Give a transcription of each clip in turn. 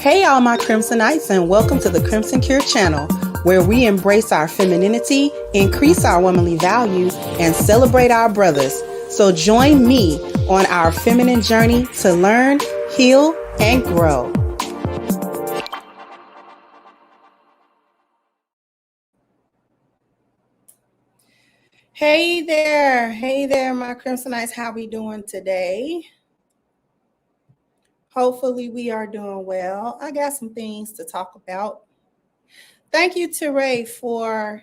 Hey, all my Crimsonites, and welcome to the Crimson Cure channel, where we embrace our femininity, increase our womanly value, and celebrate our brothers. So join me on our feminine journey to learn, heal, and grow. Hey there, my Crimsonites. How we doing today? Hopefully we are doing well. I got some things to talk about. Thank you to Ray for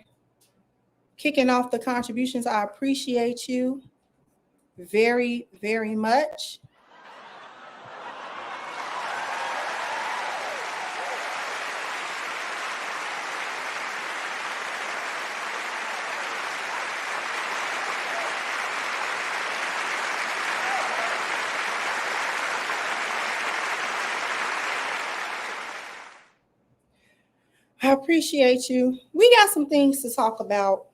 kicking off the contributions. I appreciate you very, very much. I appreciate you. We got some things to talk about.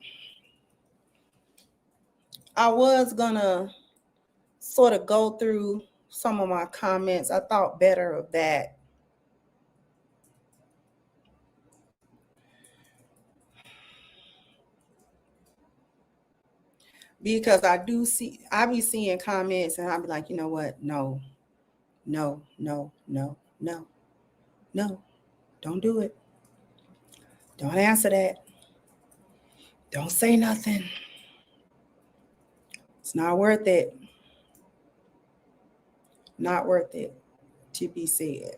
I was gonna sort of go through some of my comments. I thought better of that. Because I be seeing comments and I be like, you know what? No, don't do it. Don't answer that. Don't say nothing. It's not worth it. Not worth it to be said.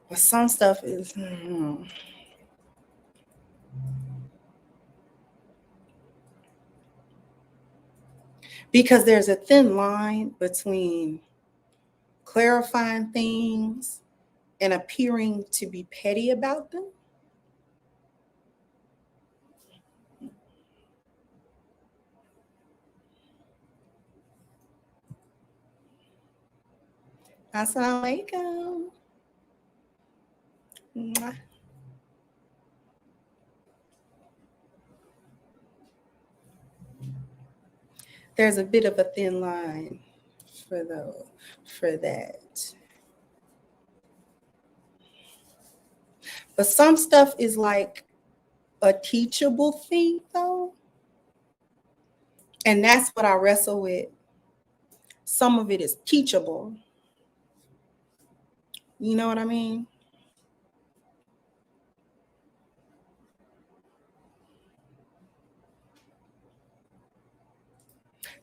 But some stuff is, because there's a thin line between clarifying things and appearing to be petty about them. Assalamualaikum. There's a bit of a thin line for that. But some stuff is like a teachable thing, though. And that's what I wrestle with. Some of it is teachable. You know what I mean?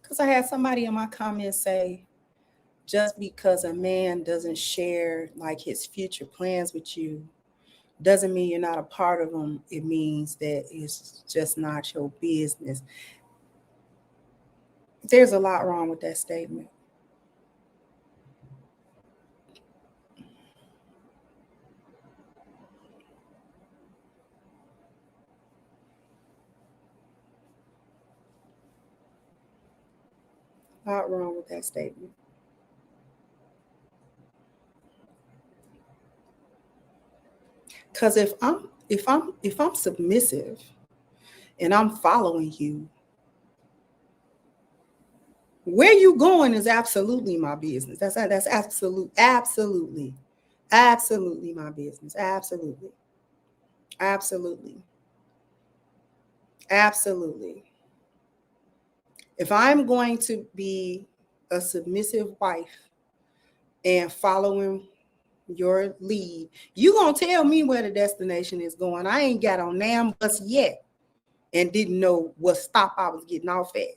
Because I had somebody in my comments say, just because a man doesn't share like his future plans with you doesn't mean you're not a part of them. It means that it's just not your business. There's a lot wrong with that statement. A lot wrong with that statement. Because if I'm submissive and I'm following you, where you going is absolutely my business. That's absolutely my business. Absolutely. If I'm going to be a submissive wife and following your lead, you gonna tell me where the destination is going. I ain't got on damn bus yet and didn't know what stop I was getting off at.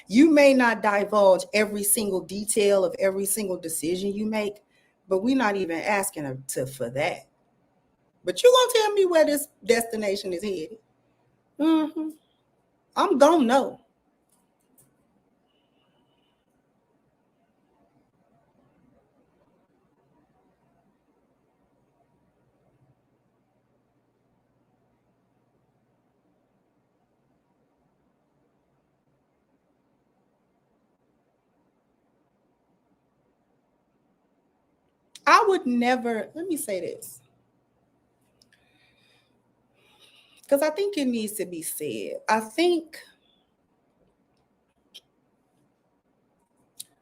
You may not divulge every single detail of every single decision you make, but we're not even asking for that. But you gonna tell me where this destination is headed. I'm gonna know. I would never, let me say this, because I think it needs to be said. I think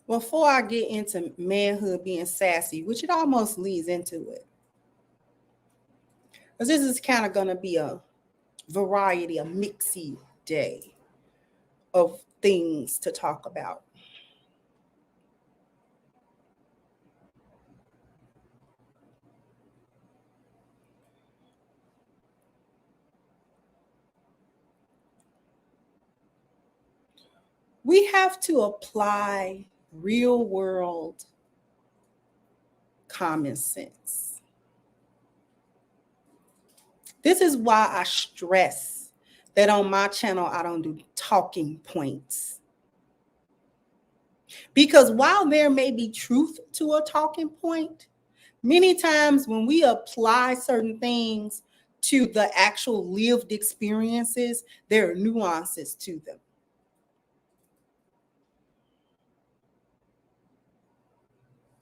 before I get into manhood being sassy, which it almost leads into it, because this is kind of going to be a variety, a mixy day of things to talk about. We have to apply real world common sense. This is why I stress that on my channel, I don't do talking points. Because while there may be truth to a talking point, many times when we apply certain things to the actual lived experiences, there are nuances to them.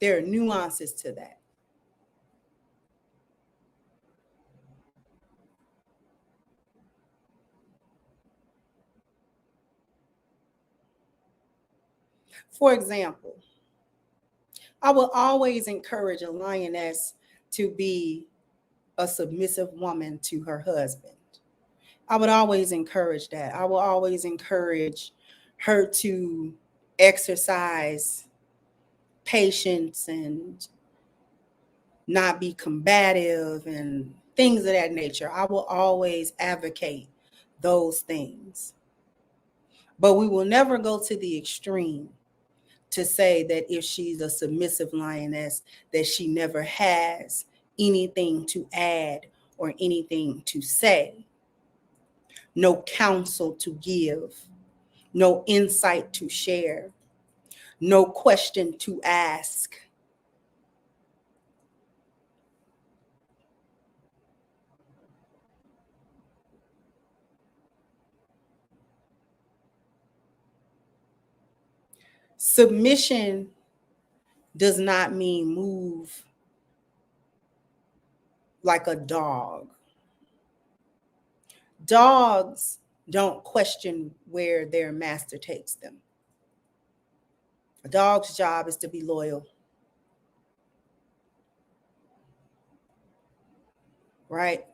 There are nuances to that. For example, I will always encourage a lioness to be a submissive woman to her husband. I would always encourage that. I will always encourage her to exercise patience and not be combative and things of that nature. I will always advocate those things. But we will never go to the extreme to say that if she's a submissive lioness, that she never has anything to add or anything to say, no counsel to give, no insight to share, no question to ask. Submission does not mean move like a dog. Dogs don't question where their master takes them. A dog's job is to be loyal, right?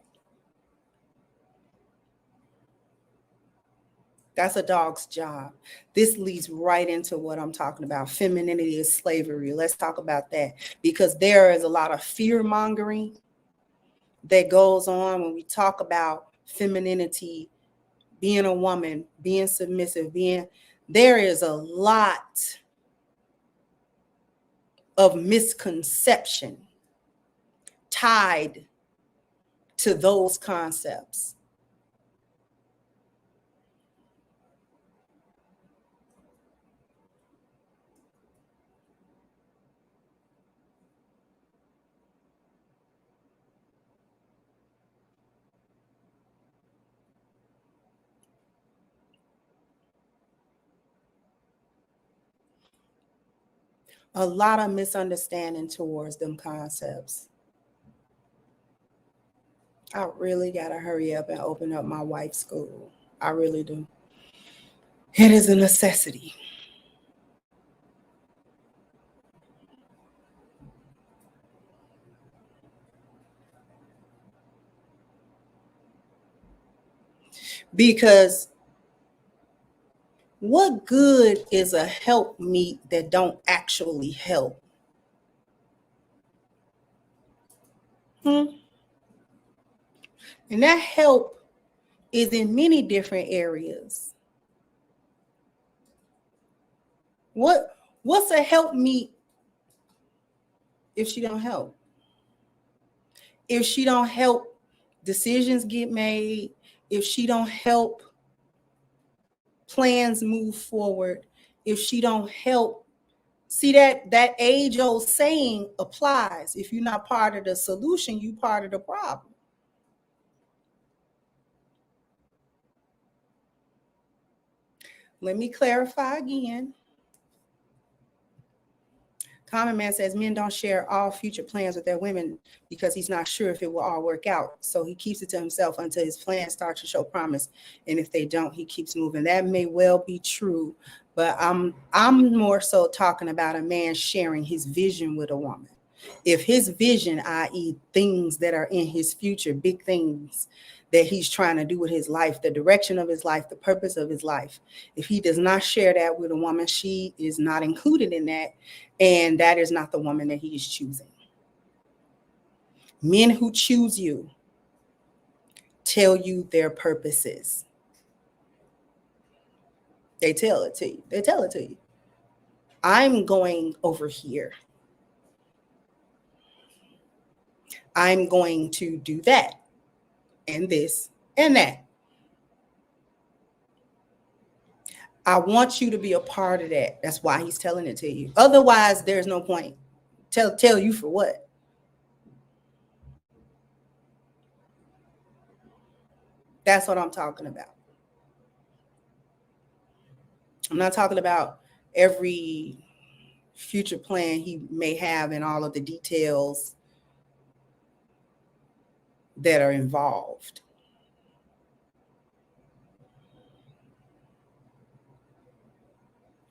That's a dog's job. This leads right into what I'm talking about. Femininity is slavery. Let's talk about that, because there is a lot of fear mongering that goes on when we talk about femininity, being a woman, being submissive, there is a lot of misconception tied to those concepts. A lot of misunderstanding towards them concepts. I really got to hurry up and open up my wife's school. I really do. It is a necessity. Because what good is a help meet that don't actually help? Hmm? And that help is in many different areas. What's a help meet if she don't help? If she don't help decisions get made, if she don't help plans move forward, if she don't help, see that age old saying applies. If you're not part of the solution, you part of the problem. Let me clarify again, Common Man says men don't share all future plans with their women because he's not sure if it will all work out. So he keeps it to himself until his plans start to show promise. And if they don't, he keeps moving. That may well be true, but I'm more so talking about a man sharing his vision with a woman. If his vision, i.e., things that are in his future, big things that he's trying to do with his life, the direction of his life, the purpose of his life, if he does not share that with a woman, she is not included in that, and that is not the woman that he is choosing. Men who choose you tell you their purposes. They tell it to you. They tell it to you. I'm going over here. I'm going to do that and this and that. I want you to be a part of that. That's why he's telling it to you. Otherwise, there's no point. Tell you for what? That's what I'm talking about. I'm not talking about every future plan he may have and all of the details that are involved.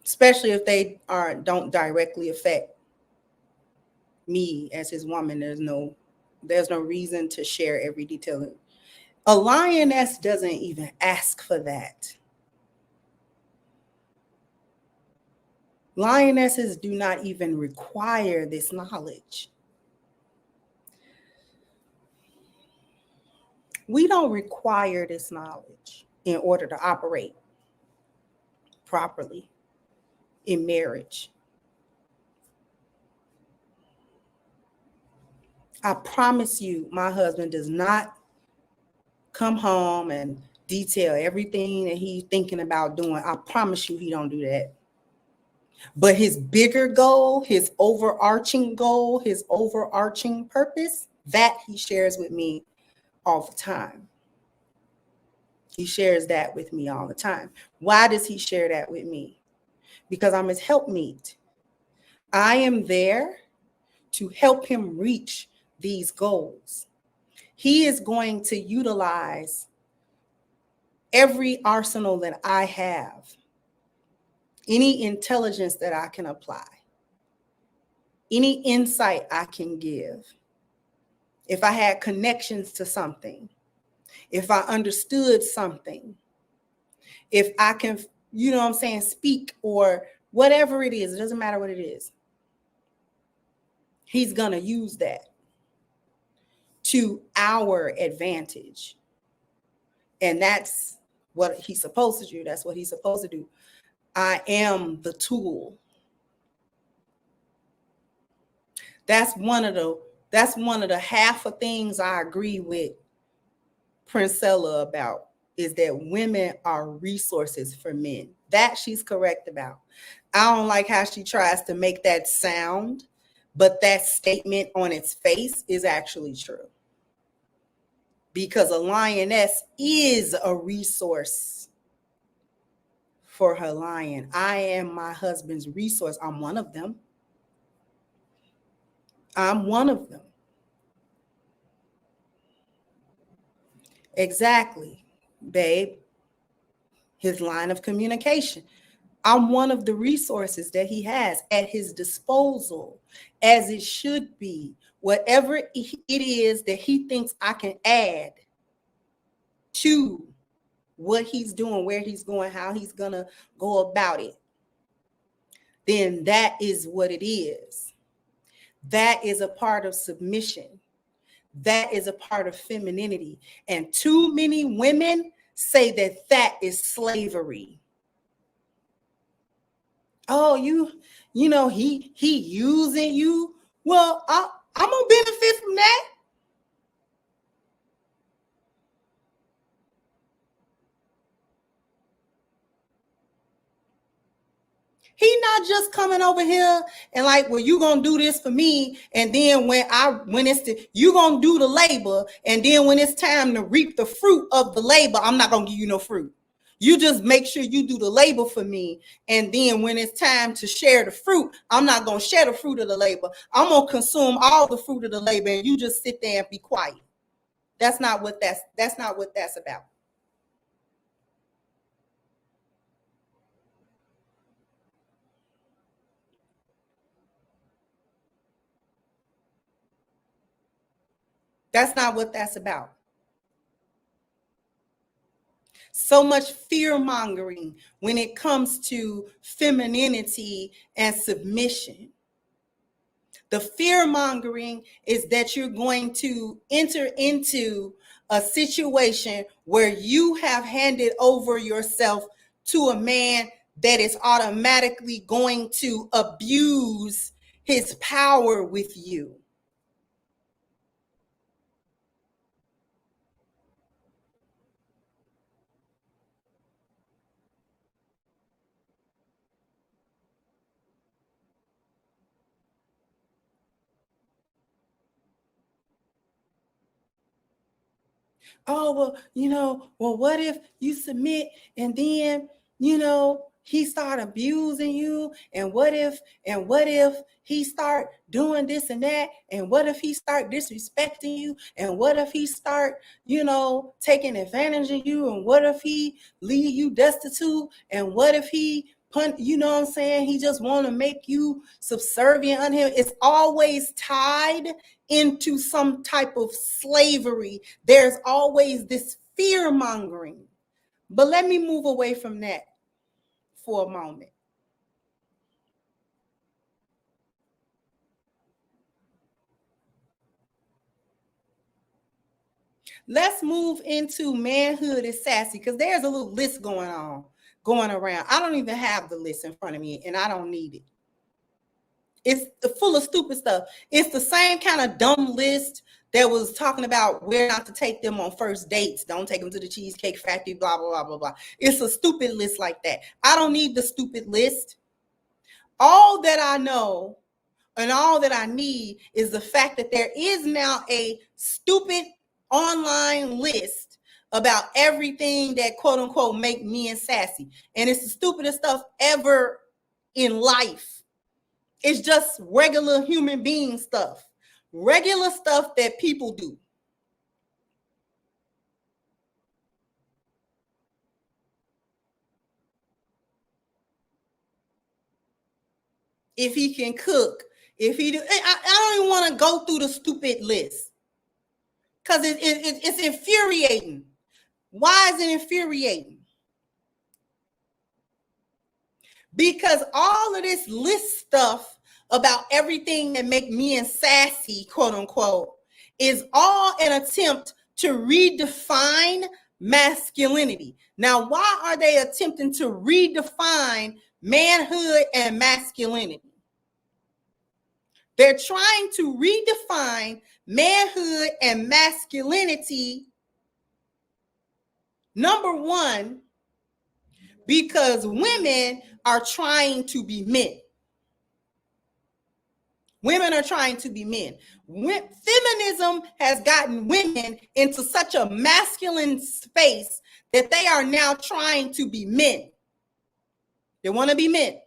Especially if they don't directly affect me as his woman. There's no reason to share every detail. A lioness doesn't even ask for that. Lionesses do not even require this knowledge. We don't require this knowledge in order to operate properly in marriage. I promise you, my husband does not come home and detail everything that he's thinking about doing. I promise you he don't do that. But his bigger goal, his overarching goal, his overarching purpose, that he shares with me all the time. He shares that with me all the time. Why does he share that with me? Because I'm his helpmeet. I am there to help him reach these goals. He is going to utilize every arsenal that I have, any intelligence that I can apply, any insight I can give. If I had connections to something, if I understood something, if I can, speak or whatever it is, it doesn't matter what it is. He's going to use that to our advantage. And that's what he's supposed to do. That's what he's supposed to do. I am the tool. That's one of the half of things I agree with Princella about, is that women are resources for men. That she's correct about. I don't like how she tries to make that sound, but that statement on its face is actually true. Because a lioness is a resource for her lion. I am my husband's resource. I'm one of them. I'm one of them. Exactly, babe. His line of communication. I'm one of the resources that he has at his disposal, as it should be. Whatever it is that he thinks I can add to what he's doing, where he's going, how he's going to go about it, then that is what it is. That is a part of submission. That is a part of femininity. And too many women say that that is slavery. Oh, he using you. Well, I'm gonna benefit from that. He not just coming over here and like, well, you gonna do this for me, and then you gonna do the labor, and then when it's time to reap the fruit of the labor, I'm not gonna give you no fruit. You just make sure you do the labor for me. And then when it's time to share the fruit, I'm not going to share the fruit of the labor. I'm going to consume all the fruit of the labor, and you just sit there and be quiet. That's not what that's about. That's not what that's about. So much fear mongering when it comes to femininity and submission. The fear mongering is that you're going to enter into a situation where you have handed over yourself to a man that is automatically going to abuse his power with you. Oh, well, what if you submit and then, he start abusing you? And what if he start doing this and that? And what if he start disrespecting you? And what if he start, taking advantage of you? And what if he leave you destitute? And what if he he just want to make you subservient on him? It's always tied into some type of slavery. There's always this fear mongering. But let me move away from that for a moment. Let's move into manhood and sassy, because there's a little list going around. I don't even have the list in front of me, and I don't need it. It's full of stupid stuff. It's the same kind of dumb list that was talking about where not to take them on first dates. Don't take them to the Cheesecake Factory, blah, blah, blah, blah, blah. It's a stupid list like that. I don't need the stupid list. All that I know and all that I need is the fact that there is now a stupid online list about everything that quote unquote make men sassy. And it's the stupidest stuff ever in life. It's just regular human being stuff, regular stuff that people do. If he can cook, if he do, I don't even want to go through the stupid list because it's infuriating. Why is it infuriating? Because all of this list stuff about everything that make men sassy, quote unquote, is all an attempt to redefine masculinity. Now, why are they attempting to redefine manhood and masculinity? They're trying to redefine manhood and masculinity, number one, because women are trying to be men. Women are trying to be men. Feminism has gotten women into such a masculine space that they are now trying to be men. They want to be men.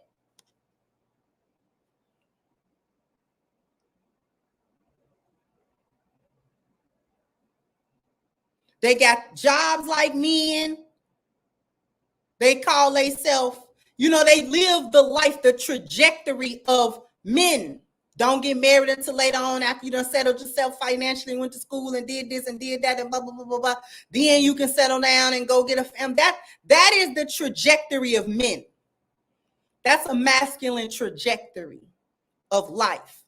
They got jobs like men. They call themselves, they live the life, the trajectory of men. Don't get married until later on after you done settled yourself financially, went to school and did this and did that and blah, blah, blah, blah, blah. Then you can settle down and go get a family. That is the trajectory of men. That's a masculine trajectory of life.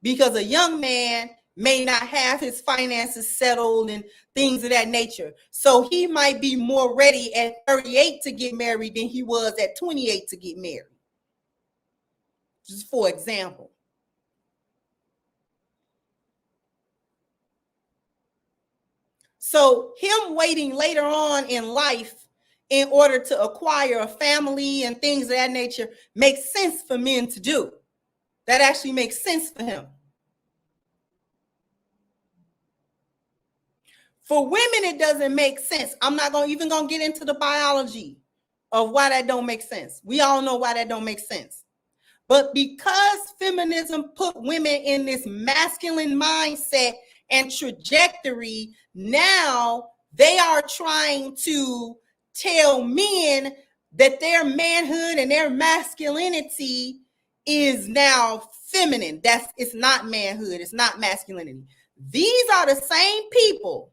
Because a young man may not have his finances settled and things of that nature. So he might be more ready at 38 to get married than he was at 28 to get married. Just for example. So him waiting later on in life in order to acquire a family and things of that nature makes sense for men to do. That actually makes sense for him. For women, it doesn't make sense. I'm not even gonna get into the biology of why that don't make sense. We all know why that don't make sense. But because feminism put women in this masculine mindset and trajectory, now they are trying to tell men that their manhood and their masculinity is now feminine. It's not manhood, it's not masculinity. These are the same people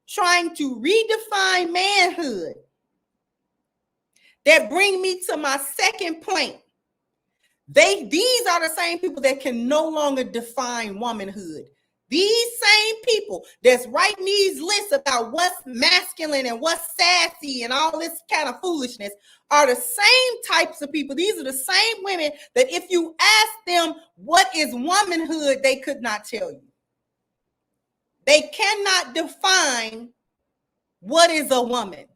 trying to redefine manhood that bring me to my second point. These are the same people that can no longer define womanhood. These same people that's writing these lists about what's masculine and what's sassy and all this kind of foolishness are the same types of people. These are the same women that if you ask them what is womanhood, they could not tell you. They cannot define what is a woman.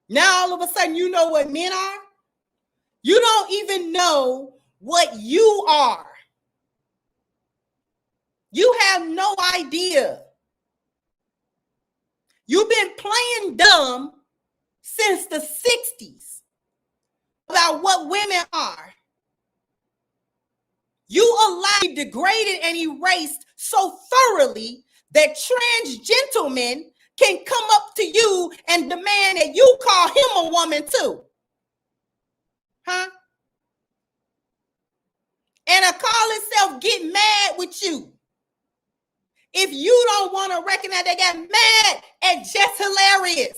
Now all of a sudden you know what men are? You don't even know what you are. You have no idea. You've been playing dumb since the 60s about what women are. You allow degraded and erased so thoroughly that trans gentlemen can come up to you and demand that you call him a woman too. Huh? And a call itself get mad with you. If you don't want to recognize they got mad at just hilarious.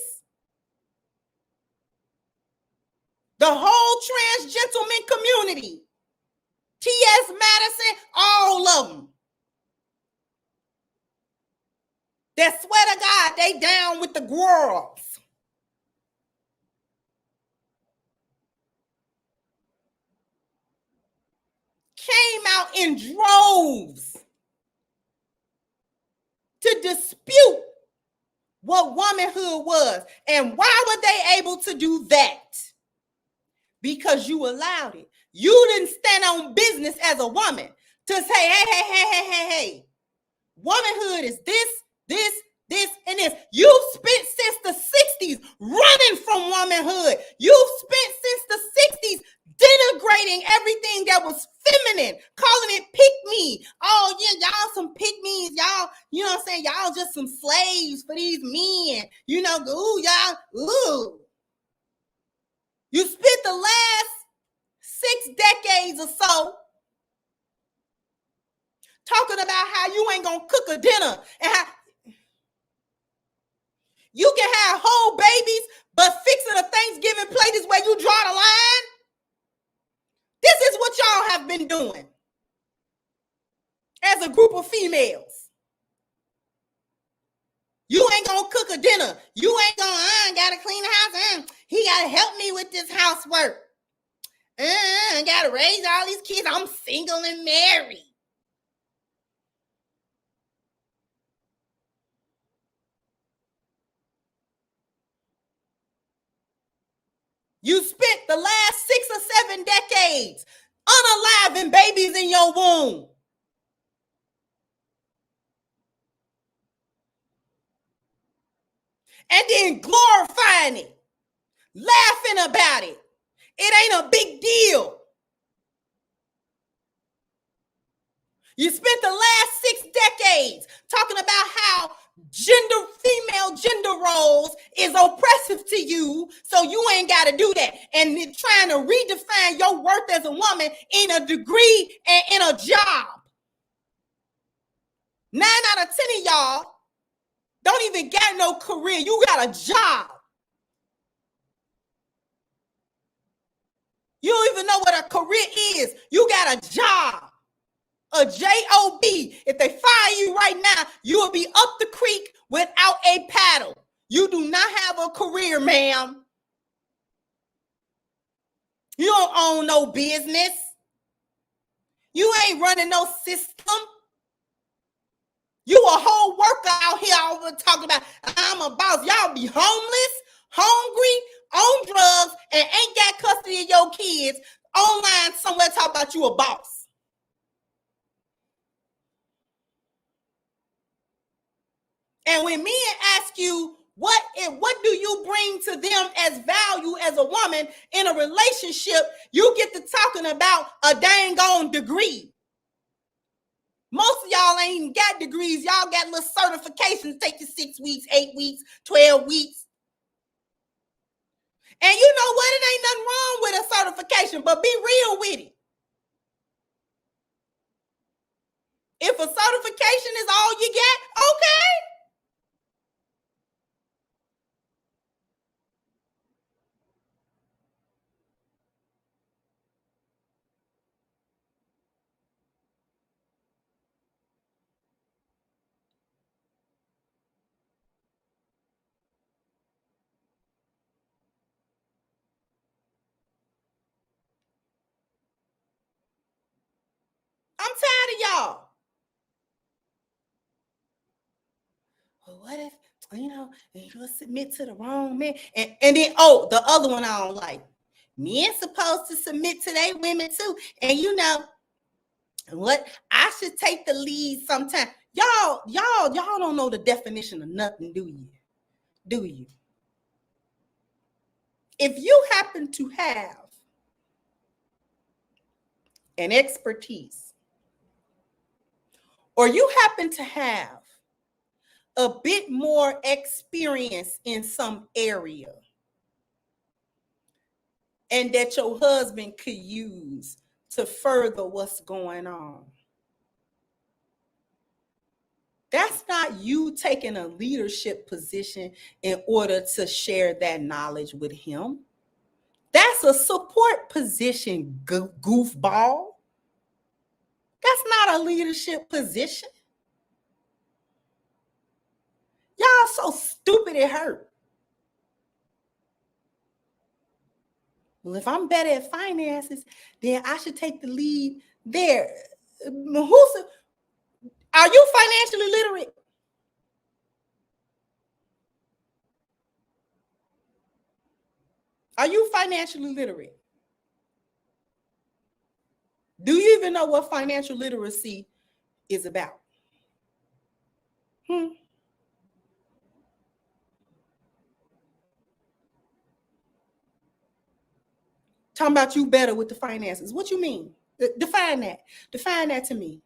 The whole trans gentleman community, T.S. Madison, all of them. That swear to God, they down with the girls. Came out in droves to dispute what womanhood was. And why were they able to do that? Because you allowed it. You didn't stand on business as a woman to say, hey. Womanhood is this, and this. You've spent since the 60s running from womanhood. You've spent since the 60s denigrating everything that was feminine, calling it pick-me. Oh, yeah, y'all some pick-me's. Y'all, you know what I'm saying? Y'all just some slaves for these men. You know, ooh, y'all, ooh. You spent the last 6 decades or so talking about how you ain't gonna cook a dinner and how you can have whole babies, but fixing a Thanksgiving plate is where you draw the line. This is what y'all have been doing as a group of females. You ain't gonna cook a dinner. You ain't gonna, gotta clean the house. He gotta help me with this housework. Gotta raise all these kids. I'm single and married. You spent the last 6 or 7 decades unaliving babies in your womb. And then glorifying it, laughing about it. It ain't a big deal. You spent the last 6 decades talking about how female gender roles is oppressive to you, so you ain't got to do that. And trying to redefine your worth as a woman in a degree and in a job. 9 out of 10 of y'all don't even got no career. You got a job. You don't even know what a career is. You got a job. A job. If they fire you right now, you will be up the creek without a paddle. You do not have a career, ma'am. You don't own no business. You ain't running no system. You a whole worker out here over talking about I'm a boss. Y'all be homeless, hungry, on drugs, and ain't got custody of your kids online somewhere talking about you a boss. And when men ask you, what do you bring to them as value as a woman in a relationship, you get to talking about a dang on degree. Most of y'all ain't got degrees. Y'all got little certifications, take you 6 weeks, 8 weeks, 12 weeks. And you know what? It ain't nothing wrong with a certification, but be real with it. If a certification is all you got, okay. I'm tired of y'all. Well, what if, you submit to the wrong man? And then, the other one I don't like. Men supposed to submit to their women too. And what? I should take the lead sometime. Y'all don't know the definition of nothing, do you? Do you? If you happen to have an expertise, or you happen to have a bit more experience in some area, and that your husband could use to further what's going on, that's not you taking a leadership position in order to share that knowledge with him. That's a support position, goofball. That's not a leadership position. Y'all so stupid it hurt. Well, if I'm better at finances, then I should take the lead there. Are you financially literate? Are you financially literate? Do you even know what financial literacy is about? Talking about you better with the finances. What you mean? Define that. Define that to me.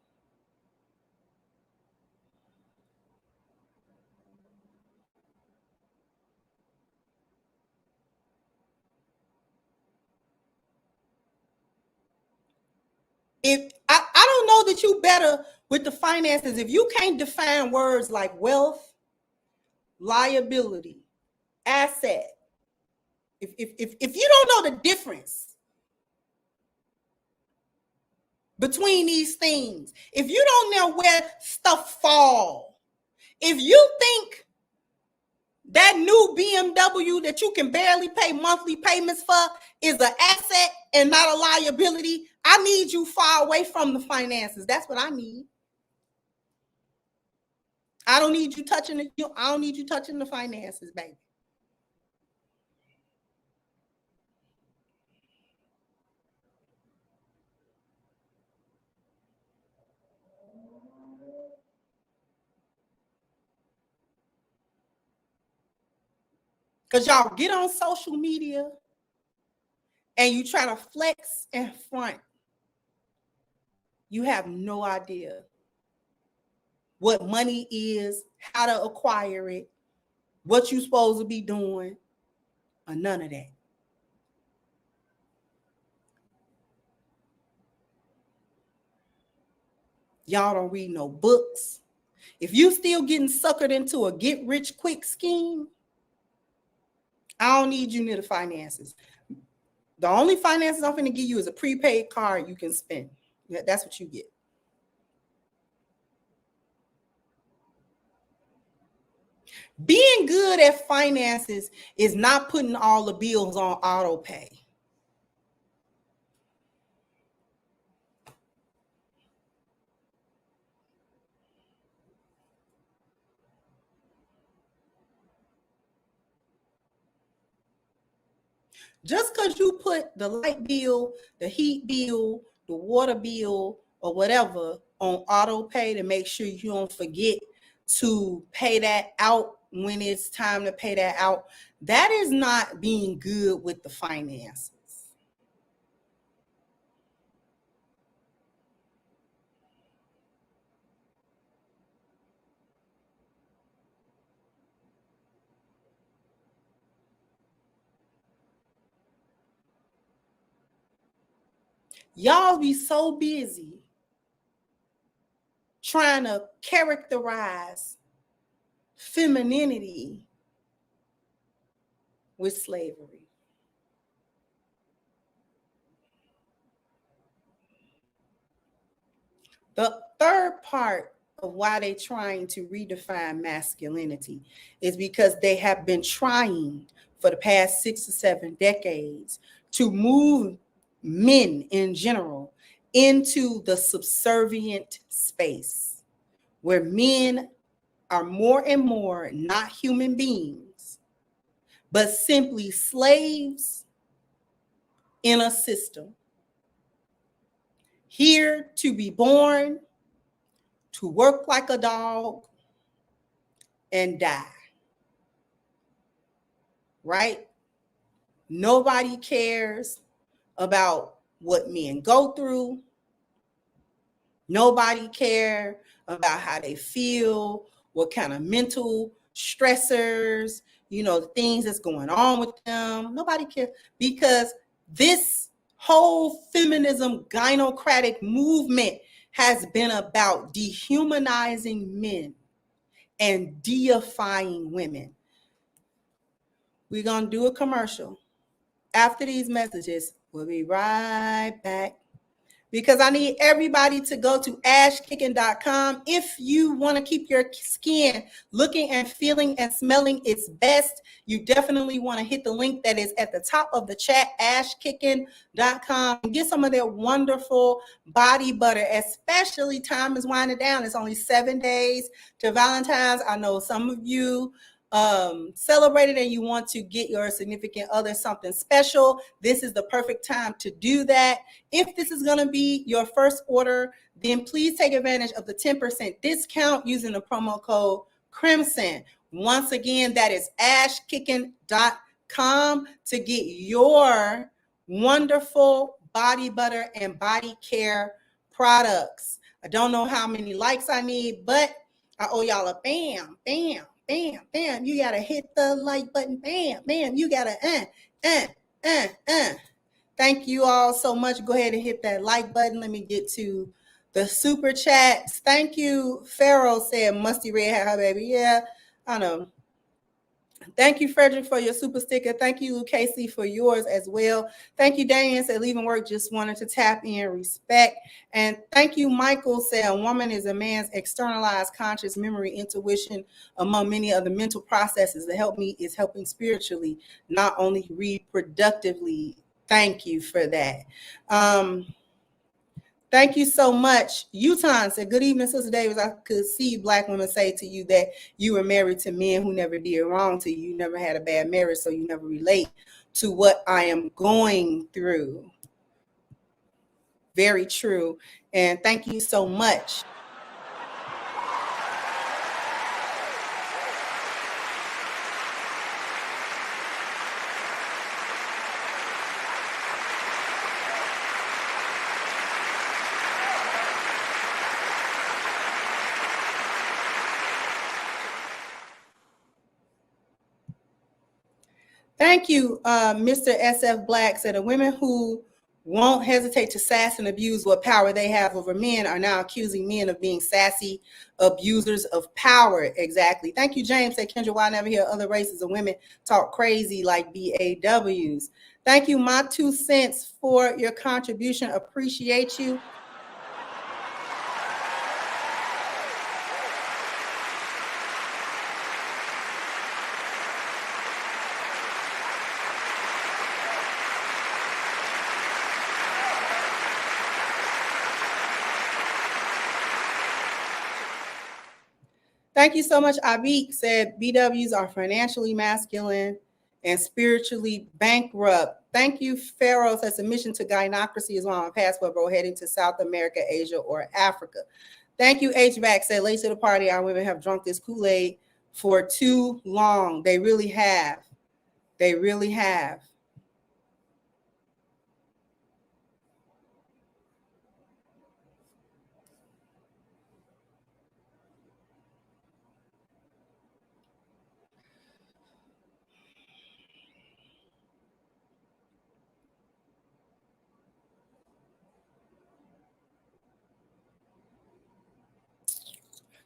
If I don't know that you better with the finances if you can't define words like wealth, liability, asset. If you don't know the difference between these things, if you don't know where stuff fall, if you think that new BMW that you can barely pay monthly payments for is an asset and not a liability, I need you far away from the finances. That's what I need. I don't need you touching the finances, baby. Because y'all get on social media and you try to flex and front. You have no idea what money is, how to acquire it, what you're supposed to be doing, or none of that. Y'all don't read no books. If you still getting suckered into a get rich quick scheme, I don't need you near the finances. The only finances I'm going to give you is a prepaid card you can spend. That's what you get. Being good at finances is not putting all the bills on auto pay. Just because you put the light bill, the heat bill, the water bill, or whatever on auto pay to make sure you don't forget to pay that out when it's time to pay that out. That is not being good with the finances. Y'all be so busy trying to characterize femininity with slavery. The third part of why they're trying to redefine masculinity is because they have been trying for the past 6 or 7 decades to move men in general into the subservient space where men are more and more not human beings, but simply slaves in a system, here to be born, to work like a dog, and die. Right? Nobody cares about what men go through. Nobody cares about how they feel, what kind of mental stressors, the things that's going on with them. Nobody cares, because this whole feminism gynocratic movement has been about dehumanizing men and deifying women. We're going to do a commercial. After these messages, we'll be right back, because I need everybody to go to ashkicking.com. If you want to keep your skin looking and feeling and smelling its best, you definitely want to hit the link that is at the top of the chat, ashkicking.com, and get some of their wonderful body butter, especially time is winding down. It's only 7 days to Valentine's. I know some of you celebrated and you want to get your significant other something special. This is the perfect time to do that. If this is going to be your first order, then please take advantage of the 10% discount using the promo code Crimson. Once again, that is ashkicking.com to get your wonderful body butter and body care products. I don't know how many likes I need, but I owe y'all a bam, bam, bam, bam. You gotta hit the like button. Bam, bam. You gotta Thank you all so much. Go ahead and hit that like button. Let me get to the super chats. Thank you. Pharaoh said musty red hat, baby. Yeah, I know. Thank you, Frederick, for your super sticker. Thank you, Casey, for yours as well. Thank you, Daniel, said leaving work, just wanted to tap in, respect. And thank you, Michael, said a woman is a man's externalized conscious memory, intuition, among many other mental processes that help me is helping spiritually, not only reproductively. Thank you for that. Thank you so much. Uton said, good evening, Sister Davis. I could see Black women say to you that you were married to men who never did wrong to you. You never had a bad marriage, so you never relate to what I am going through. Very true. And thank you so much. Thank you, Mr. SF Black said, the women who won't hesitate to sass and abuse what power they have over men are now accusing men of being sassy abusers of power. Exactly. Thank you, James. Said, Kendra, why I never hear other races of women talk crazy like BAWs? Thank you, my 2 cents, for your contribution. Appreciate you. Thank you so much. Abik said BWs are financially masculine and spiritually bankrupt. Thank you, Pharaoh. Says submission to gynocracy is on my passport, bro, heading to South America, Asia, or Africa. Thank you, HVAC. Said late to the party, our women have drunk this Kool-Aid for too long. They really have. They really have.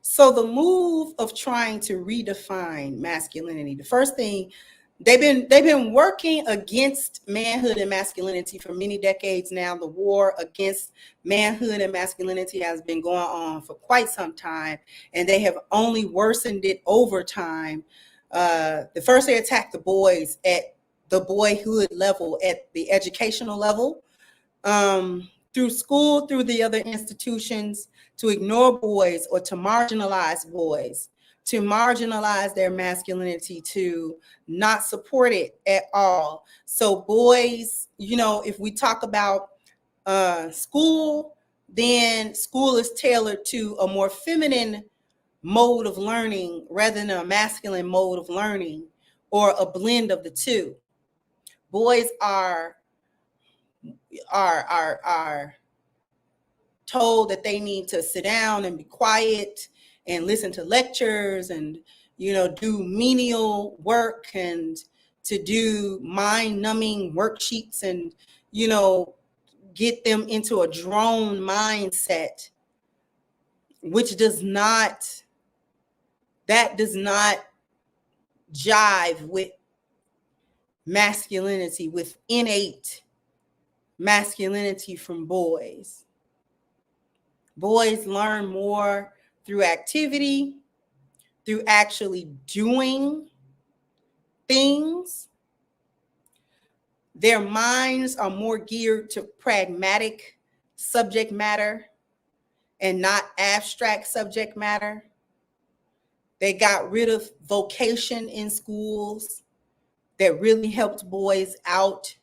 So the move of trying to redefine masculinity, the first thing they've been working against manhood and masculinity for many decades now. The war against manhood and masculinity has been going on for quite some time, and they have only worsened it over time. The first they attacked the boys at the boyhood level, at the educational level, through school, through the other institutions, to ignore boys or to marginalize boys, to marginalize their masculinity, to not support it at all. So boys, if we talk about school, then school is tailored to a more feminine mode of learning rather than a masculine mode of learning, or a blend of the two. Boys are told that they need to sit down and be quiet and listen to lectures and do menial work and to do mind-numbing worksheets and get them into a drone mindset, which does not jive with masculinity, with innate masculinity from boys. Boys learn more through activity, through actually doing things. Their minds are more geared to pragmatic subject matter and not abstract subject matter. They got rid of vocation in schools that really helped boys out,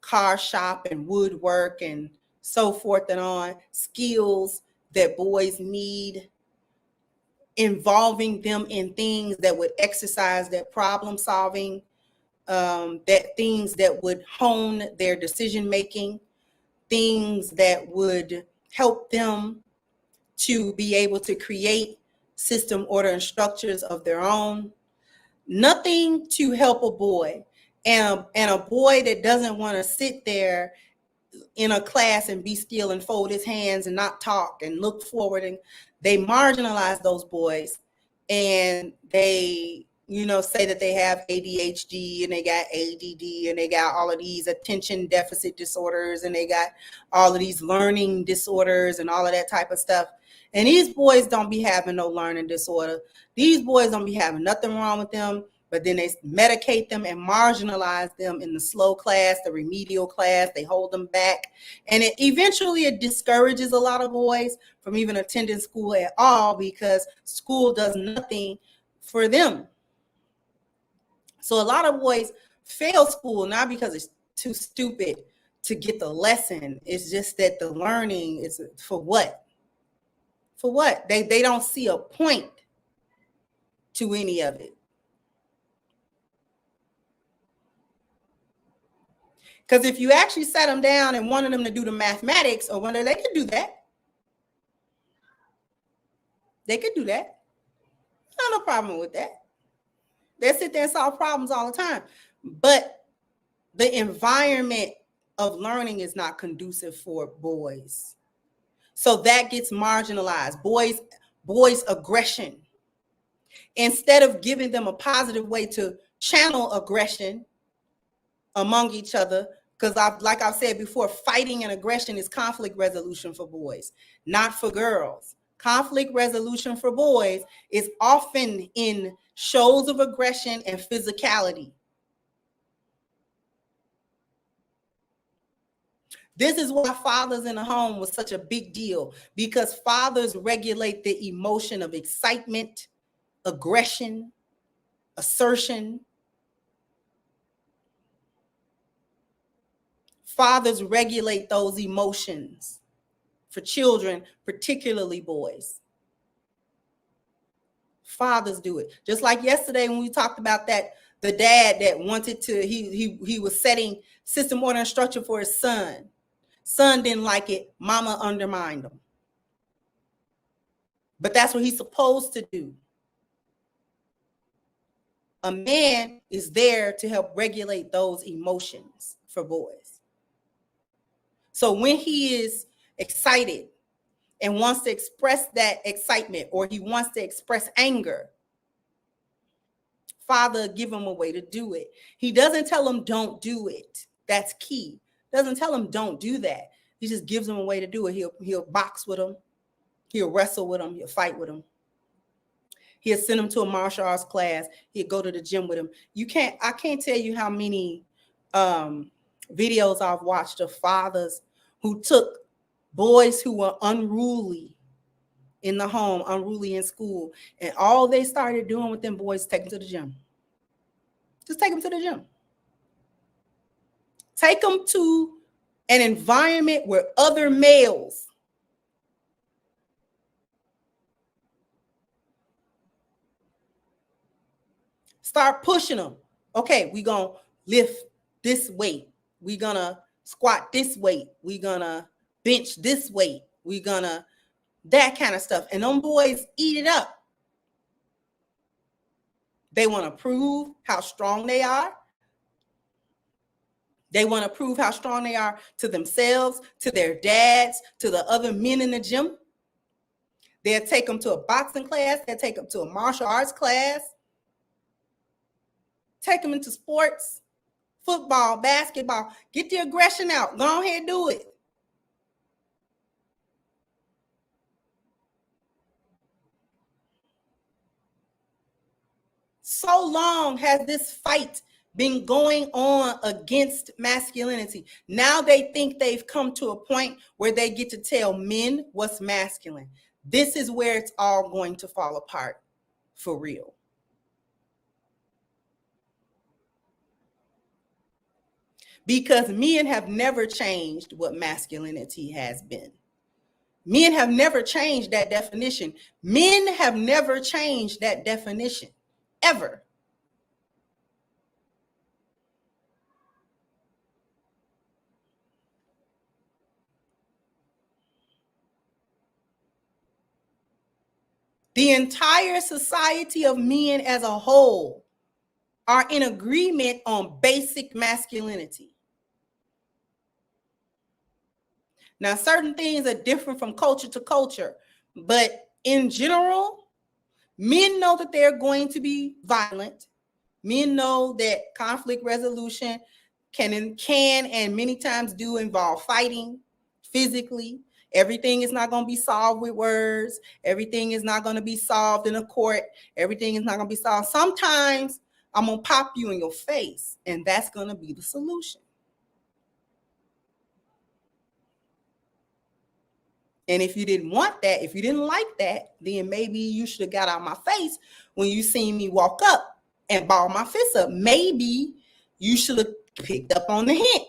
car shop and woodwork and so forth and on, skills that boys need, involving them in things that would exercise their problem solving, that things that would hone their decision making, things that would help them to be able to create system, order, and structures of their own. Nothing to help a boy. And a boy that doesn't want to sit there in a class and be still and fold his hands and not talk and look forward, and they marginalize those boys, and they say that they have ADHD and they got ADD and they got all of these attention deficit disorders and they got all of these learning disorders and all of that type of stuff. And these boys don't be having no learning disorder. These boys don't be having nothing wrong with them, but then they medicate them and marginalize them in the slow class, the remedial class. They hold them back. And eventually it discourages a lot of boys from even attending school at all, because school does nothing for them. So a lot of boys fail school, not because it's too stupid to get the lesson. It's just that the learning is for what? For what? They don't see a point to any of it. Because if you actually sat them down and wanted them to do the mathematics, or whether they could do that. They could do that. No problem with that. They sit there and solve problems all the time. But the environment of learning is not conducive for boys. So that gets marginalized. Boys' aggression. Instead of giving them a positive way to channel aggression among each other, because like I've said before, fighting and aggression is conflict resolution for boys, not for girls. Conflict resolution for boys is often in shows of aggression and physicality. This is why fathers in the home was such a big deal, because fathers regulate the emotion of excitement, aggression, assertion. Fathers regulate those emotions. for children, particularly boys. Fathers do it. Just like yesterday when we talked about that, the dad that wanted to, he was setting system, order, and structure for his son. Son didn't like it. Mama undermined him. But that's what he's supposed to do. A man is there to help regulate those emotions for boys. So when he is excited and wants to express that excitement, or he wants to express anger, father give him a way to do it. He doesn't tell him don't do it. That's key. Doesn't tell him don't do that. He just gives him a way to do it. He'll box with him. He'll wrestle with him. He'll fight with him. He'll send him to a martial arts class. He'll go to the gym with him. I can't tell you how many videos I've watched of fathers who took boys who were unruly in the home, unruly in school, and all they started doing with them boys, take them to the gym. Just take them to the gym. Take them to an environment where other males start pushing them. Okay, we're going to lift this weight. We're going to squat this weight. We're going to bench this weight. We're going to that kind of stuff. And them boys eat it up. They want to prove how strong they are. They want to prove how strong they are to themselves, to their dads, to the other men in the gym. They'll take them to a boxing class. They'll take them to a martial arts class. Take them into sports, football, basketball. Get the aggression out. Go ahead and do it. So long has this fight been going on against masculinity. Now they think they've come to a point where they get to tell men what's masculine. This is where it's all going to fall apart for real. Because men have never changed what masculinity has been. Men have never changed that definition. Men have never changed that definition, ever. The entire society of men as a whole are in agreement on basic masculinity. Now, certain things are different from culture to culture, but in general, men know that they're going to be violent. Men know that conflict resolution can and many times do involve fighting physically. Everything is not going to be solved with words. Everything is not going to be solved in a court. Everything is not going to be solved. Sometimes I'm going to pop you in your face, and that's going to be the solution. And if you didn't want that, if you didn't like that, then maybe you should have got out of my face when you seen me walk up and ball my fist up. Maybe you should have picked up on the hint.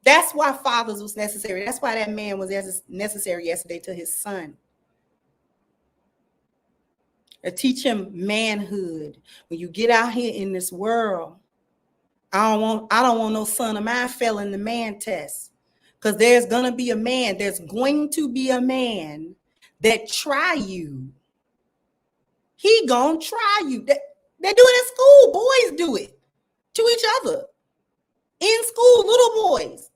That's why fathers was necessary. That's why that man was necessary yesterday to his son. To teach him manhood. When you get out here in this world, I don't want no son of mine failing the man test. Because there's going to be a man. There's going to be a man that try you. He going to try you. They do it in school. Boys do it to each other. In school, little boys.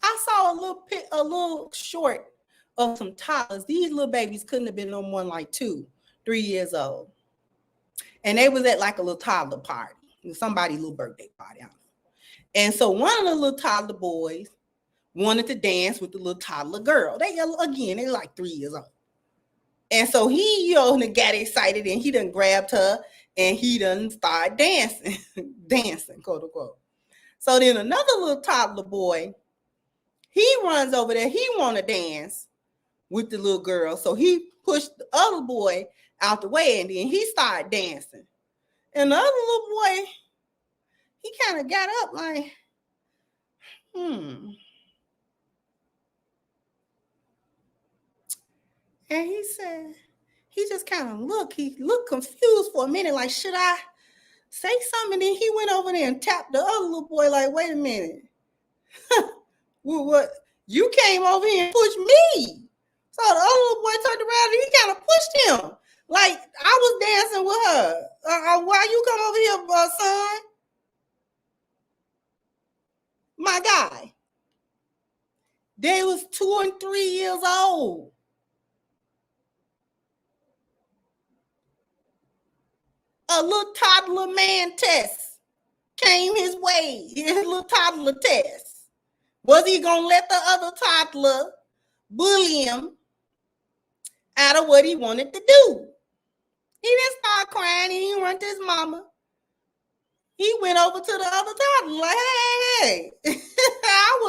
I saw a little short of some toddlers. These little babies couldn't have been no more than like 2, 3 years old. And they was at like a little toddler party, somebody's little birthday party. I don't know. And so one of the little toddler boys wanted to dance with the little toddler girl. They're like 3 years old. And so he, got excited and he done grabbed her and he done started dancing, dancing, quote unquote. So then another little toddler boy, he runs over there. He want to dance with the little girl. So he pushed the other boy out the way and then he started dancing. And the other little boy, he kind of got up like, And he said, he just kind of he looked confused for a minute, like, should I say something? And then he went over there and tapped the other little boy, like, wait a minute. Well, what? You came over here and pushed me. So the other little boy turned around and he kind of pushed him. Like, I was dancing with her. Why you come over here, son? My guy. They was 2 and 3 years old. A little toddler man test came his way. His little toddler test. Was he going to let the other toddler bully him out of what he wanted to do? He didn't start crying. He didn't run to his mama. He went over to the other toddler like, hey. I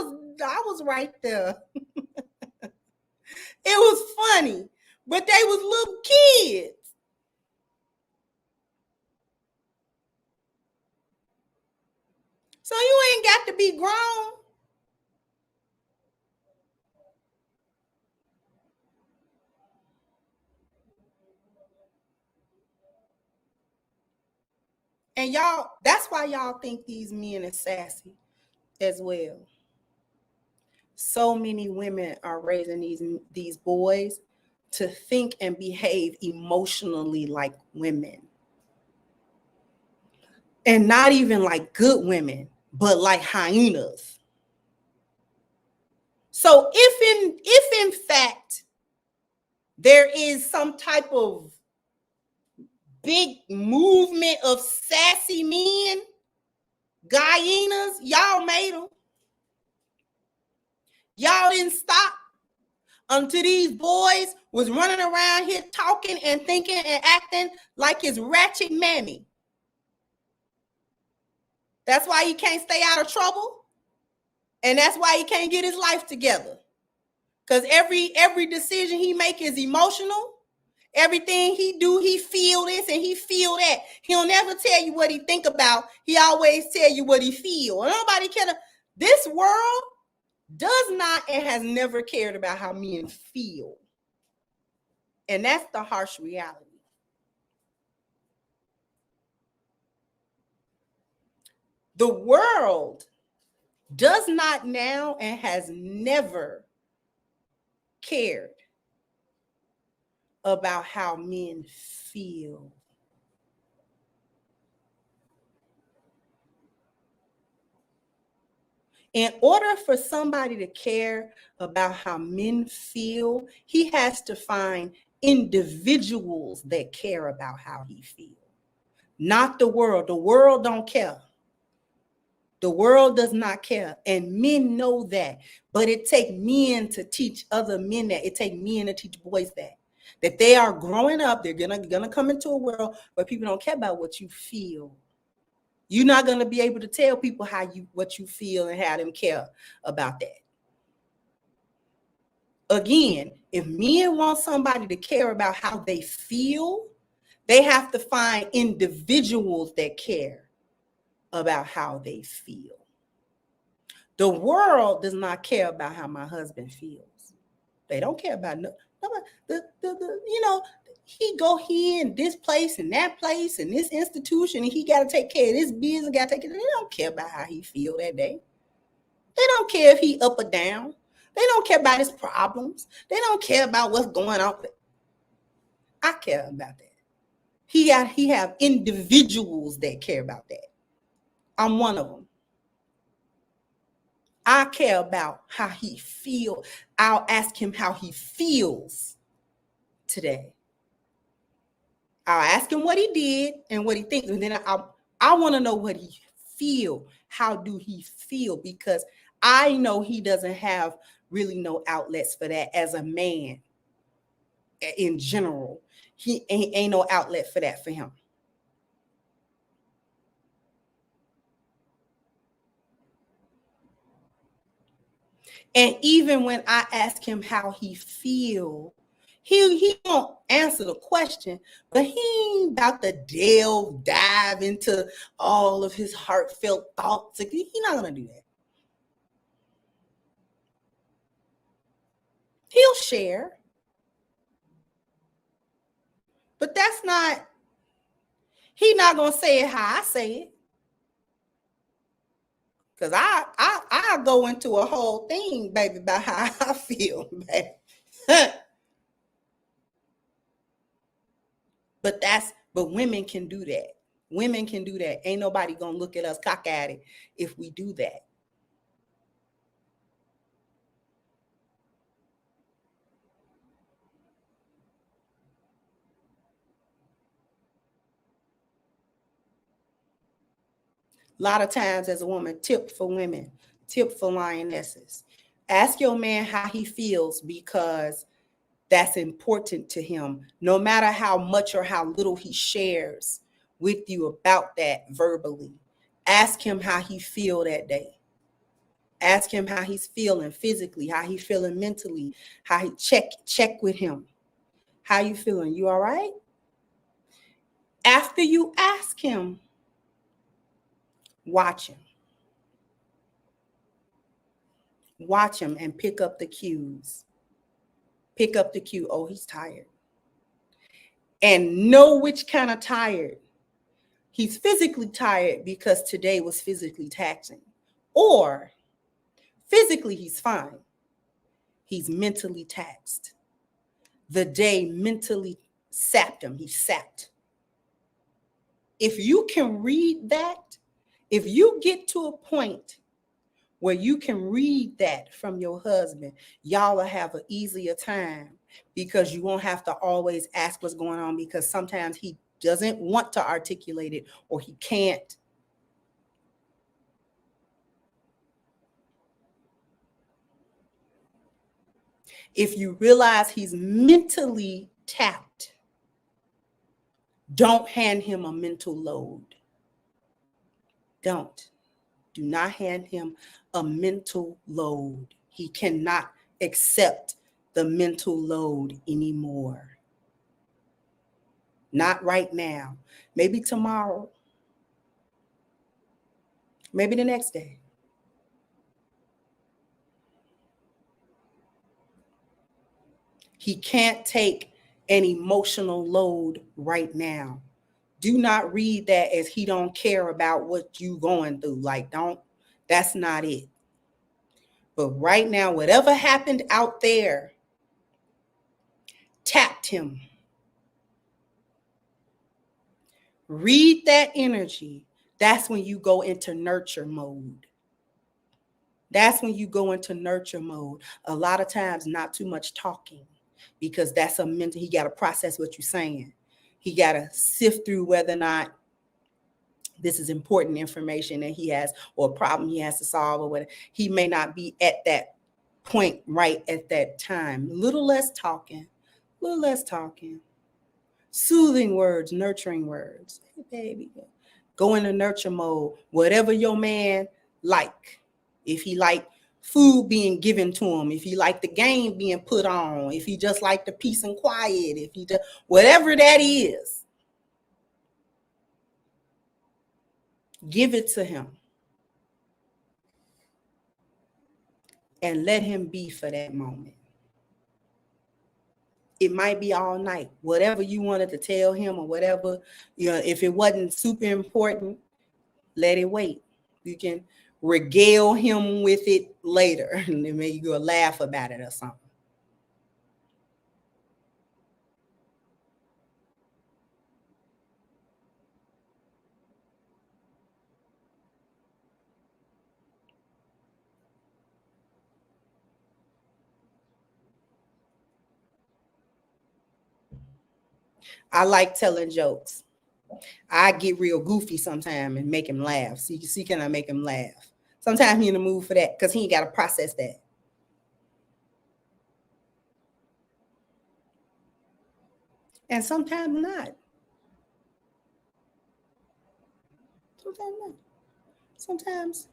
was right there. It was funny, but they was little kids. So you ain't got to be grown. And y'all, that's why y'all think these men are sassy as well. So many women are raising these boys to think and behave emotionally like women. And not even like good women, but like hyenas. So if in fact there is some type of big movement of sassy men, hyenas, y'all made them. Y'all didn't stop until these boys was running around here talking and thinking and acting like his ratchet mammy. That's why he can't stay out of trouble. And that's why he can't get his life together. Because every decision he make is emotional. Everything he do, he feel this and he feel that. He'll never tell you what he think about. He always tell you what he feel. Nobody can. This world does not and has never cared about how men feel. And that's the harsh reality. The world does not now and has never cared about how men feel. In order for somebody to care about how men feel, he has to find individuals that care about how he feels. Not the world. The world don't care. The world does not care. And men know that. But it takes men to teach other men that. It takes men to teach boys that. That they are growing up. They're gonna come into a world where people don't care about what you feel. You're not going to be able to tell people what you feel and have them care about that. Again, if men want somebody to care about how they feel, they have to find individuals that care about how they feel. The world does not care about how my husband feels. They don't care about he go here and this place and that place and this institution and he got to take care of this business, got to take care. They don't care about how he feel that day. They don't care if he up or down. They don't care about his problems. They don't care about what's going on. I care about that. He have individuals that care about that. I'm one of them. I care about how he feels. I'll ask him how he feels today. I'll ask him what he did and what he thinks. And then I want to know what he feel. How do he feel? Because I know he doesn't have really no outlets for that as a man in general. He ain't no outlet for that for him. And even when I ask him how he feel, He won't answer the question, but he ain't about to dive into all of his heartfelt thoughts. He's not gonna do that. He'll share, but that's not. He's not gonna say it how I say it, because I go into a whole thing, baby, about how I feel, baby. But women can do that. Women can do that. Ain't nobody gonna look at us cock at it if we do that. A lot of times as a woman, tip for women, tip for lionesses. Ask your man how he feels, because that's important to him. No matter how much or how little he shares with you about that verbally, ask him how he feel that day. Ask him how he's feeling physically, how he's feeling mentally, how he check with him. How you feeling? You all right? After you ask him, watch him. Watch him and pick up the cues. Pick up the cue. Oh, he's tired. And know which kind of tired. He's physically tired because today was physically taxing. Or physically he's fine. He's mentally taxed. The day mentally sapped him. He's sapped. If you can read that, if you get to a point where you can read that from your husband, y'all will have an easier time, because you won't have to always ask what's going on, because sometimes he doesn't want to articulate it or he can't. If you realize he's mentally tapped, don't hand him a mental load. Don't. Do not hand him a mental load. He cannot accept the mental load anymore. Not right now. Maybe tomorrow. Maybe the next day. He can't take an emotional load right now. Do not read that as he don't care about what you going through. Like, that's not it. But right now, whatever happened out there tapped him. Read that energy. That's when you go into nurture mode. That's when you go into nurture mode. A lot of times, not too much talking, because that's a mental, he got to process what you're saying. He got to sift through whether or not this is important information that he has, or a problem he has to solve, or whatever. He may not be at that point right at that time. A little less talking, soothing words, nurturing words. Hey, baby, go into nurture mode. Whatever your man like. If he like food being given to him, if he like the game being put on, if he just like the peace and quiet, if he just, whatever that is, give it to him. And let him be for that moment. It might be all night. Whatever you wanted to tell him, or whatever, if it wasn't super important, let it wait. You can regale him with it later, and then maybe you'll laugh about it or something. I like telling jokes. I get real goofy sometimes and make him laugh. See, can I make him laugh? Sometimes he in the mood for that, because he ain't got to process that. And sometimes not. Sometimes not. Sometimes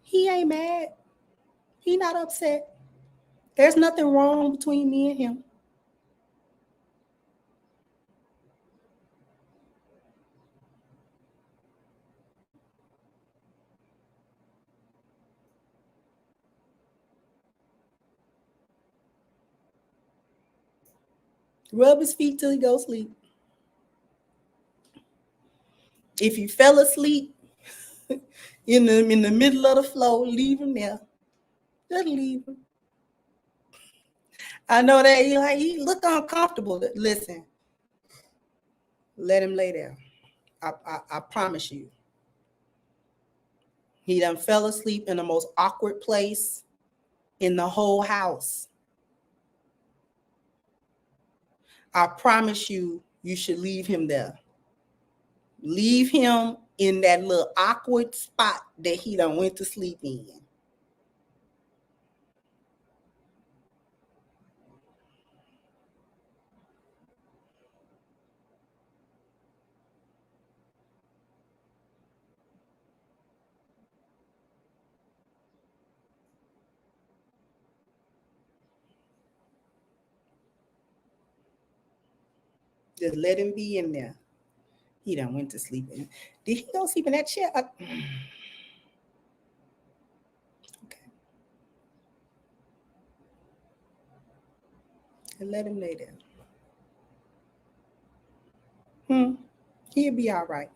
he ain't mad. He not upset. There's nothing wrong between me and him. Rub his feet till he goes sleep. If you fell asleep in the middle of the floor, leave him there. Just leave him. I know that he look uncomfortable. Listen, let him lay there. I promise you. He done fell asleep in the most awkward place in the whole house. I promise you, you should leave him there. Leave him in that little awkward spot that he done went to sleep in. Just let him be in there. He done went to sleep in. Did he go sleep in that chair? Okay. And let him lay there. He'll be all right.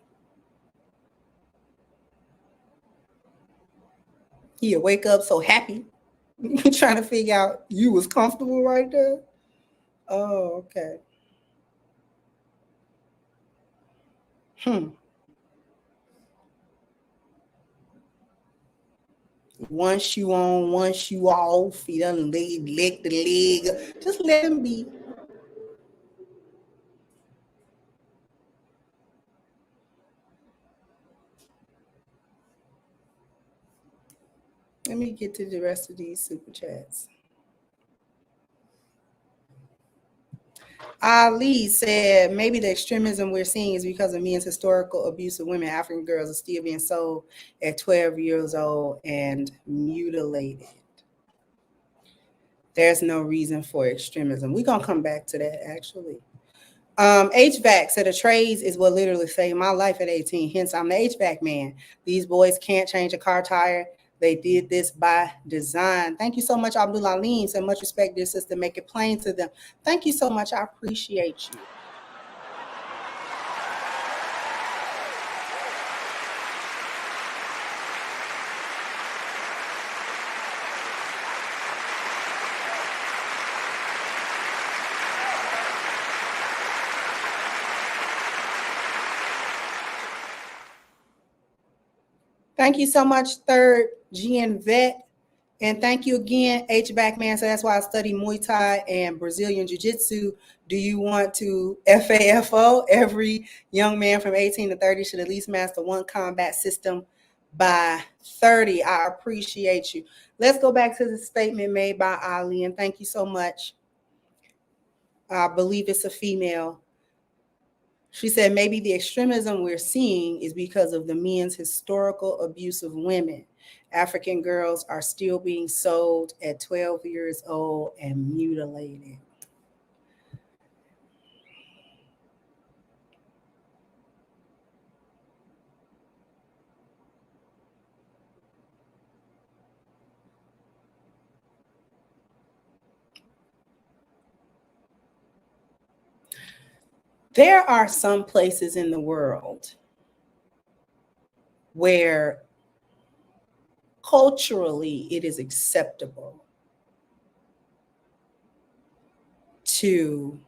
He'll wake up so happy. Trying to figure out you was comfortable right there. Oh, okay. One shoe on, one shoe off. He done lick the leg. Just let him be. Let me get to the rest of these super chats. Ali said maybe the extremism we're seeing is because of men's historical abuse of women. African girls are still being sold at 12 years old and mutilated. There's no reason for extremism. We're going to come back to that, actually. HVAC said a trades is what literally saved my life at 18. Hence, I'm the HVAC man. These boys can't change a car tire. They did this by design. Thank you so much, Abdul Alim. So much respect, dear sister. Make it plain to them. Thank you so much. I appreciate you. Thank you so much, third GN Vet. And thank you again, HVAC man. So that's why I study Muay Thai and Brazilian Jiu-Jitsu. Do you want to FAFO? Every young man from 18 to 30 should at least master one combat system by 30. I appreciate you. Let's go back to the statement made by Ali, and thank you so much. I believe it's a female. She said maybe the extremism we're seeing is because of the men's historical abuse of women. African girls are still being sold at 12 years old and mutilated. There are some places in the world where culturally it is acceptable to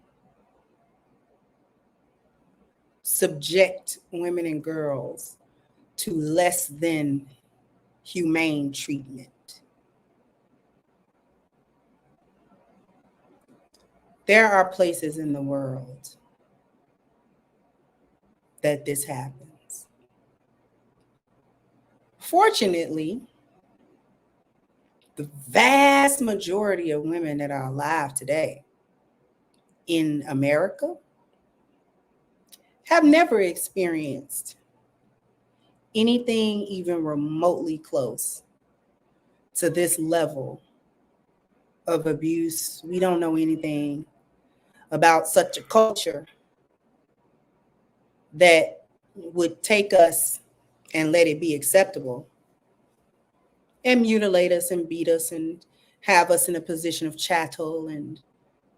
subject women and girls to less than humane treatment. There are places in the world that this happens. Fortunately, the vast majority of women that are alive today in America have never experienced anything even remotely close to this level of abuse. We don't know anything about such a culture that would take us and let it be acceptable and mutilate us and beat us and have us in a position of chattel and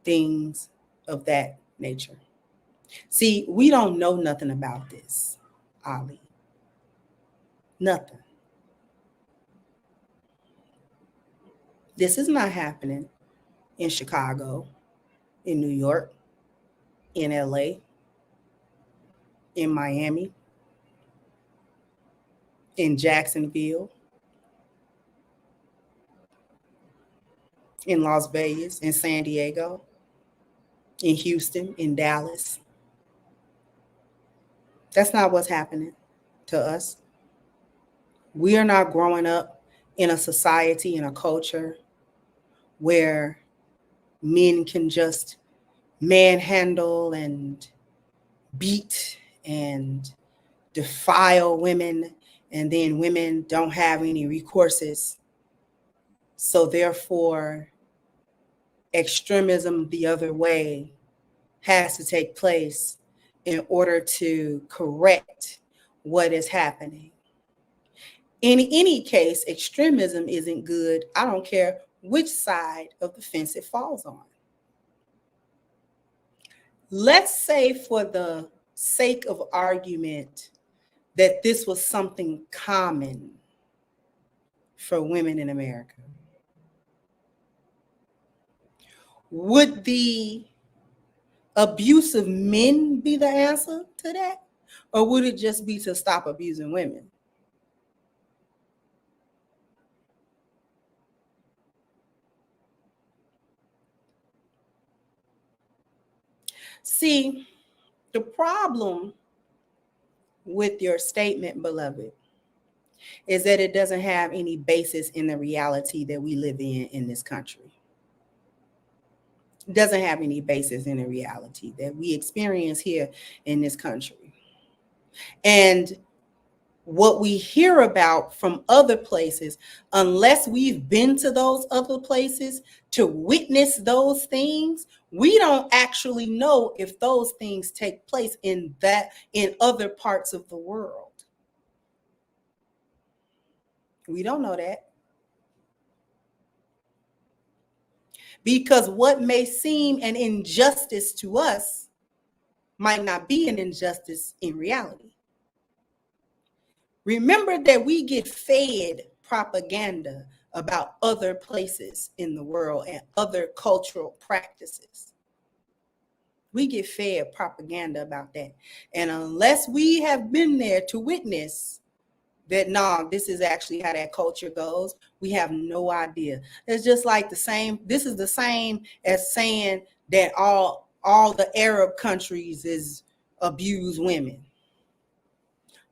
things of that nature. See, we don't know nothing about this, Ali. Nothing. This is not happening in Chicago, in New York, in LA, in Miami, in Jacksonville, in Las Vegas, in San Diego, in Houston, in Dallas. That's not what's happening to us. We are not growing up in a society, in a culture where men can just manhandle and beat and defile women, and then women don't have any recourses. So therefore, extremism the other way has to take place in order to correct what is happening. In any case, extremism isn't good. I don't care which side of the fence it falls on. Let's say, for the sake of argument, that this was something common for women in America. Would the abuse of men be the answer to that? Or would it just be to stop abusing women? See, the problem with your statement, beloved, is that it doesn't have any basis in the reality that we live in this country. It doesn't have any basis in the reality that we experience here in this country. And what we hear about from other places, unless we've been to those other places to witness those things, we don't actually know if those things take place in other parts of the world. We don't know that. Because what may seem an injustice to us might not be an injustice in reality. Remember that we get fed propaganda about other places in the world and other cultural practices. We get fed propaganda about that. And unless we have been there to witness that, this is actually how that culture goes, we have no idea. It's just like this is the same as saying that all the Arab countries is abuse women.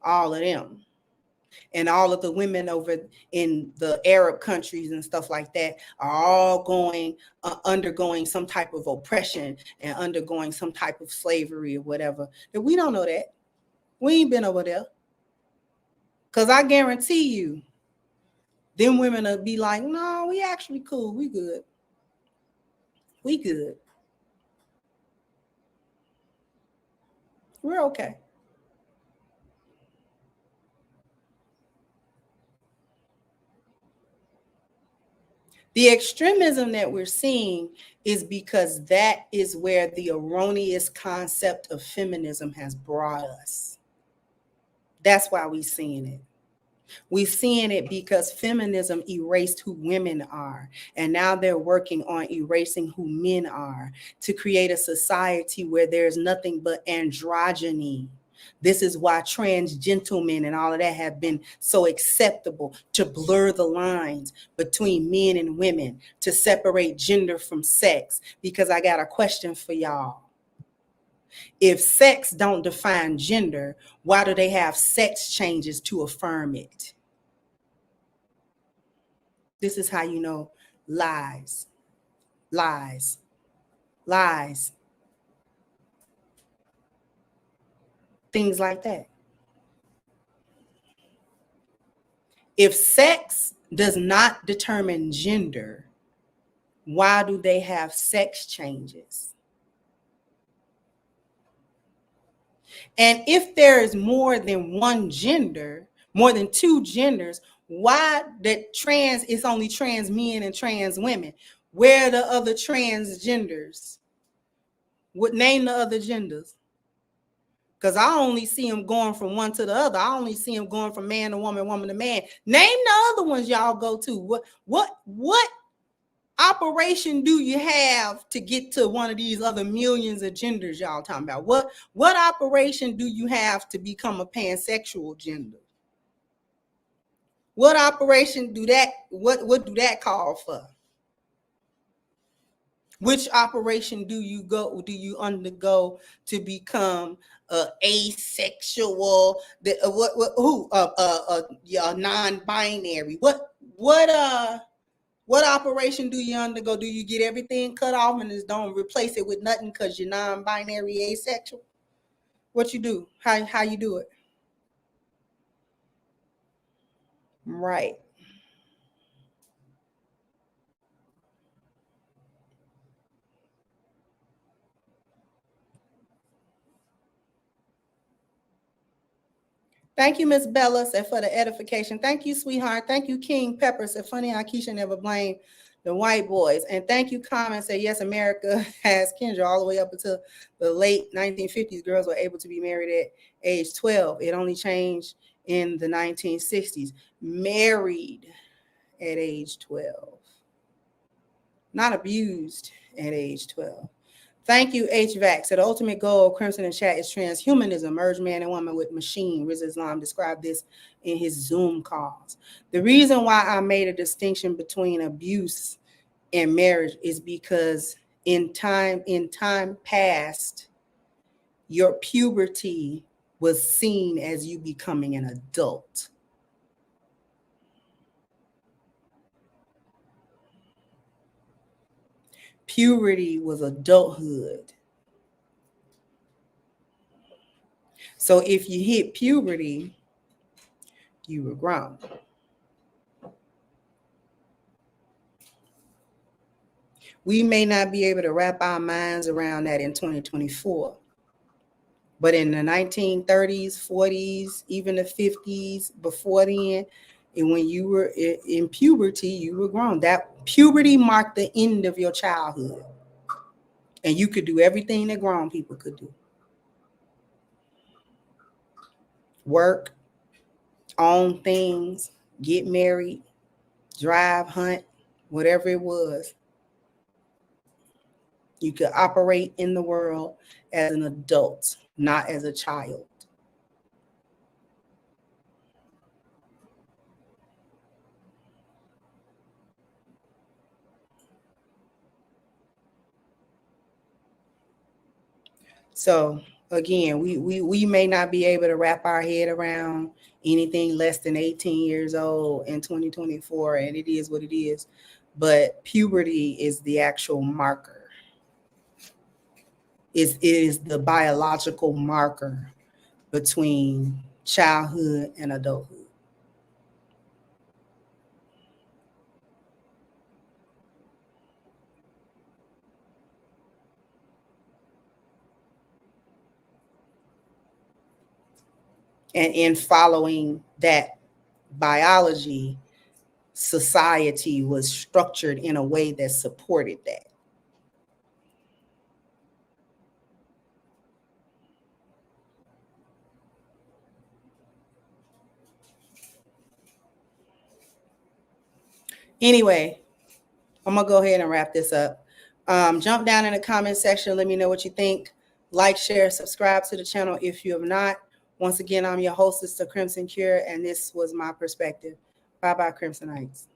All of them. And all of the women over in the Arab countries and stuff like that are all undergoing some type of oppression and undergoing some type of slavery or whatever. And we don't know that. We ain't been over there. Because I guarantee you, them women will be like, no, we actually cool. We good. We good. We're okay. The extremism that we're seeing is because that is where the erroneous concept of feminism has brought us. That's why we're seeing it. We're seeing it because feminism erased who women are. And now they're working on erasing who men are to create a society where there's nothing but androgyny. This is why trans gentlemen and all of that have been so acceptable, to blur the lines between men and women, to separate gender from sex. Because I got a question for y'all. If sex don't define gender, why do they have sex changes to affirm it? This is how you know lies, lies, lies. Things like that. If sex does not determine gender, Why do they have sex changes? And if there is more than one gender, more than two genders, why that trans is only trans men and trans women? Where are the other transgenders? What name the other genders? Because I only see them going from one to the other. I only see them going from man to woman, woman to man. Name the other ones y'all go to. What operation do you have to get to one of these other millions of genders y'all talking about? What operation do you have to become a pansexual gender? What operation do that, what do that call for? Which operation do you undergo to become asexual? Non-binary? What operation do you undergo? Do you get everything cut off and just don't replace it with nothing because you're non-binary asexual? What you do? How you do it? Right. Thank you, Miss Bella, said for the edification. Thank you, sweetheart. Thank you, King Pepper, said funny how Keisha never blamed the white boys. And thank you, Carmen, said yes, America has Kendra all the way up until the late 1950s. Girls were able to be married at age 12. It only changed in the 1960s. Married at age 12. Not abused at age 12. Thank you, HVAC. So the ultimate goal of Crimson and Chat is transhumanism, merge man and woman with machine. Riz Islam described this in his Zoom calls. The reason why I made a distinction between abuse and marriage is because in time past, your puberty was seen as you becoming an adult. Puberty was adulthood. So if you hit puberty, you were grown. We may not be able to wrap our minds around that in 2024. But in the 1930s, 40s, even the 50s, before then, and when you were in puberty, you were grown. That puberty marked the end of your childhood. And you could do everything that grown people could do. Work, own things, get married, drive, hunt, whatever it was. You could operate in the world as an adult, not as a child. So again, we may not be able to wrap our head around anything less than 18 years old in 2024, and it is what it is. But puberty is the actual marker. It is the biological marker between childhood and adulthood. And in following that biology, society was structured in a way that supported that. Anyway, I'm gonna go ahead and wrap this up. Jump down in the comment section. Let me know what you think. Like, share, subscribe to the channel if you have not. Once again, I'm your hostess, the Crimson Cure, and this was my perspective. Bye-bye, Crimsonites.